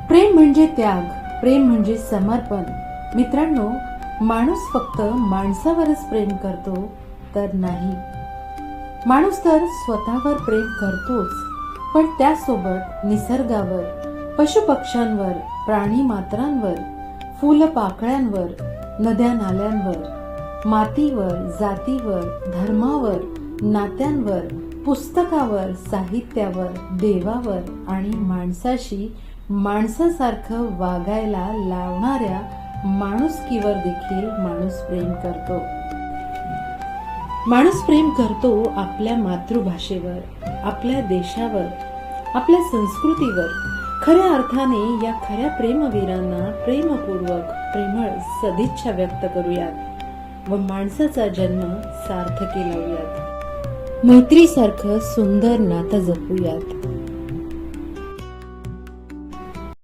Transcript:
प्रेम म्हणजे त्याग, प्रेम म्हणजे समर्पण. मित्रांनो, माणूस फक्त माणसावरच प्रेम करतो तर नाही. माणूस तर स्वतःवर प्रेम करतोच, पण त्यासोबत निसर्गावर, पशुपक्ष्यांवर, प्राणी मात्रांवर, फुलपाकळ्यांवर, नद्या नाल्यांवर, मातीवर, जातीवर, धर्मावर, नात्यांवर, पुस्तकावर, साहित्यावर, देवावर आणि माणसाशी माणसासारखं वागायला लावणाऱ्या माणुसकीवर देखील माणूस प्रेम करतो. माणूस प्रेम करतो आपल्या मातृभाषेवर, आपल्या देशावर, आपल्या संस्कृतीवर. खऱ्या अर्थाने या खऱ्या प्रेमवीरांना प्रेमपूर्वक प्रेमळ सदिच्छा व्यक्त करूयात व माणसाचा जन्म सार्थकी लावूयात. मैत्रीसारखं सुंदर नातं जपूयात.